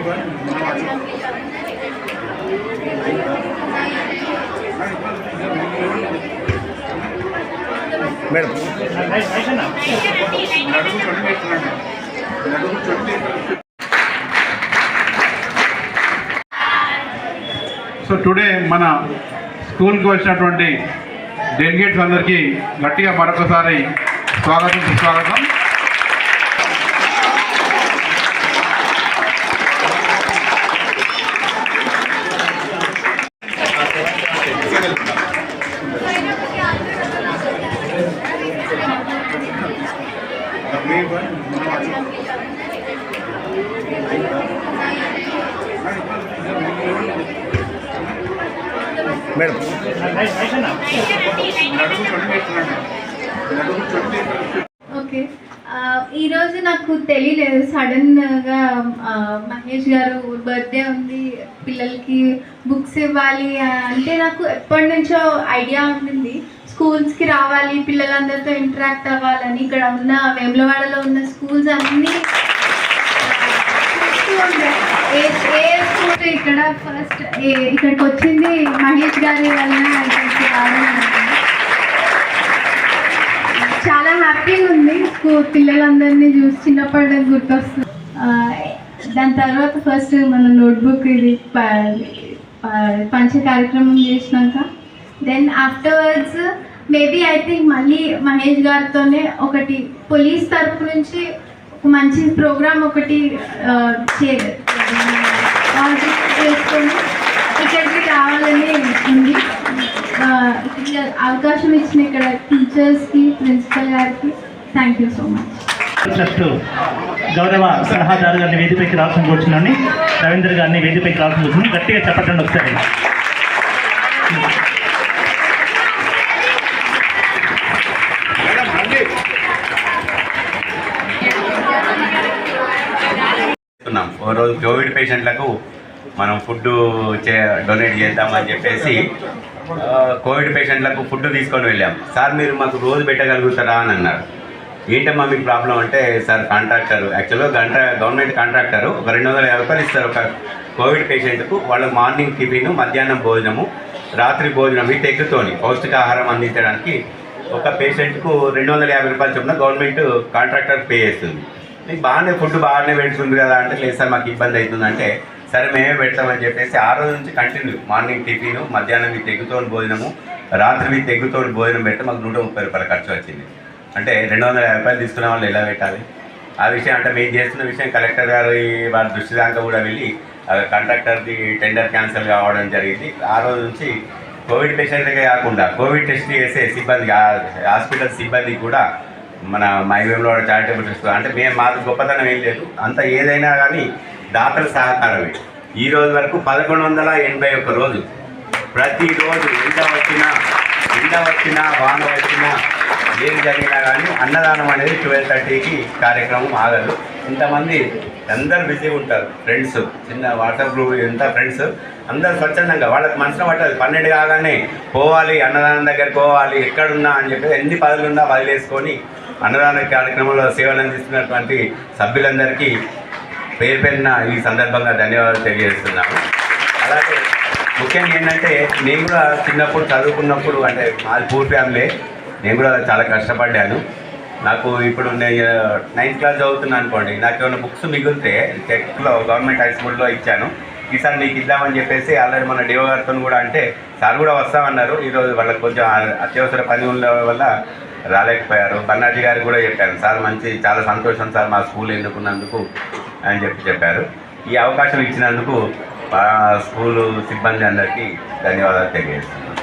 Madam so today మన స్కూల్కి వచ్చినటువంటి డెలిగేట్స్ అందరికీ గట్టిగా మరొకసారి స్వాగతం సుస్వాగతం. మేడం ఓకే, ఈరోజు నాకు తెలియలేదు, సడన్గా మహేష్ గారు బర్త్డే ఉంది, పిల్లలకి బుక్స్ ఇవ్వాలి అంటే నాకు ఎప్పటి నుంచో ఐడియా ఉంటుంది. స్కూల్స్కి రావాలి, పిల్లలందరితో ఇంటరాక్ట్ అవ్వాలని. ఇక్కడ ఉన్న వేములవాడలో ఉన్న స్కూల్స్ అన్నీ ఏ స్కూల్ ఇక్కడ ఫస్ట్ ఇక్కడికి వచ్చింది మహేష్ గారి వలన ఇక్కడికి రావడం. చాలా హ్యాపీగా ఉంది. స్కూల్ పిల్లలందరినీ చూసి చిన్నప్పటి గుర్తొస్తుంది. దాని తర్వాత ఫస్ట్ మన నోట్బుక్ ఇది పంచ కార్యక్రమం చేసినాక then afterwards maybe I think మళ్ళీ మహేష్ గారితోనే ఒకటి పోలీస్ తరఫు నుంచి ఒక మంచి ప్రోగ్రామ్ ఒకటి చేసుకొని ఇక్కడికి రావాలని ఉంది. అవకాశం ఇచ్చిన ఇక్కడ టీచర్స్కి, ప్రిన్సిపల్ గారికి thank you so much. Trust గౌరవ సలహాదారు గారిని వేదికపైకి రావాల్సిన కూర్చున్నాను. రవీంద్ర గారిని వేదికపైకి రావాల్సిన కూర్చున్నాను. గట్టిగా చెప్పండి ఒకసారి. రోజు కోవిడ్ పేషెంట్లకు మనం ఫుడ్ డొనేట్ చేద్దామని చెప్పేసి కోవిడ్ పేషెంట్లకు ఫుడ్ తీసుకొని వెళ్ళాం. సార్ మీరు మాకు రోజు పెట్టగలుగుతారా అని అన్నారు. ఏంటమ్మా మీకు ప్రాబ్లం అంటే, సార్ కాంట్రాక్టర్, యాక్చువల్గా గవర్నమెంట్ కాంట్రాక్టరు ఒక 250 రూపాయలు ఇస్తారు ఒక కోవిడ్ పేషెంట్కు. వాళ్ళకి మార్నింగ్ టిఫిన్, మధ్యాహ్నం భోజనము, రాత్రి భోజనం ఈ తెగ్గుతోని పౌష్టికాహారం అందించడానికి ఒక పేషెంట్కు 250 రూపాయలు చొప్పున గవర్నమెంట్ కాంట్రాక్టర్ పే చేస్తుంది. మీకు ఫుడ్ బాగానే పెడుతుంది కదా అంటే, లేదు సార్ మాకు ఇబ్బంది అవుతుందంటే, సరే మేమే పెడతామని చెప్పేసి ఆ రోజు నుంచి కంటిన్యూ మార్నింగ్ టిఫిన్, మధ్యాహ్నం మీ తెగ్గుతోని భోజనము, రాత్రి మీ తెగ్గుతోని భోజనం పెడితే మాకు 130 రూపాయలు ఖర్చు వచ్చింది. అంటే 250 రూపాయలు తీసుకునే వాళ్ళు ఎలా పెట్టాలి? ఆ విషయం అంటే మేము చేస్తున్న విషయం కలెక్టర్ గారి వారి దృష్టి దాకా కూడా వెళ్ళి కాంట్రాక్టర్ది టెండర్ క్యాన్సిల్ కావడం జరిగింది. ఆ రోజు నుంచి కోవిడ్ పేషెంట్లకే కాకుండా కోవిడ్ టెస్ట్ చేసే సిబ్బంది, హాస్పిటల్ సిబ్బంది కూడా మన మైవేంలో చారిటబుల్ ట్రస్ట్ అంటే మేము మాకు గొప్పతనం ఏం లేదు, అంత ఏదైనా కానీ దాతల సహకారమే. ఈ రోజు వరకు 1181 రోజు ప్రతిరోజు ఎండ వచ్చినా వాన వచ్చినా ఏం జరిగినా కానీ అన్నదానం అనేది 12:30కి కార్యక్రమం ఆగదు. ఇంతమంది అందరు బిజీగా ఉంటారు. ఫ్రెండ్స్, చిన్న వాట్సాప్ గ్రూప్ ఎంత ఫ్రెండ్స్ అందరు స్వచ్ఛందంగా వాళ్ళకి మనసులో పట్టదు. 12 కాగానే పోవాలి, అన్నదానం దగ్గరికి పోవాలి, ఎక్కడున్నా అని చెప్పి ఎన్ని పనులున్నా వదిలేసుకొని అన్నదాన కార్యక్రమంలో సేవలు అందిస్తున్నటువంటి సభ్యులందరికీ పేరు పేరున ఈ సందర్భంగా ధన్యవాదాలు తెలియజేస్తున్నాము. అలాగే ముఖ్యంగా ఏంటంటే, నేను కూడా చిన్నప్పుడు చదువుకున్నప్పుడు అంటే మాది పూర్ ఫ్యామిలీ, నేను కూడా చాలా కష్టపడ్డాను. నాకు ఇప్పుడు నేను 9th క్లాస్ చదువుతున్నాను అనుకోండి, నాకు ఏమైనా బుక్స్ మిగిలితే టెక్లో గవర్నమెంట్ హై స్కూల్లో ఇచ్చాను. ఈసారి మీకు ఇద్దామని చెప్పేసి ఆల్రెడీ మన డిఓ గారితో కూడా అంటే సార్ కూడా వస్తామన్నారు. ఈరోజు వాళ్ళకి కొంచెం అత్యవసర పని ఉన్న వల్ల రాలేకపోయారు. బన్నాజీ గారికి కూడా చెప్పాను, సార్ చాలా సంతోషం సార్ మా స్కూల్ ఎన్నుకున్నందుకు అని చెప్పారు. ఈ అవకాశం ఇచ్చినందుకు స్కూలు సిబ్బంది అందరికీ ధన్యవాదాలు తెలియజేస్తున్నాను.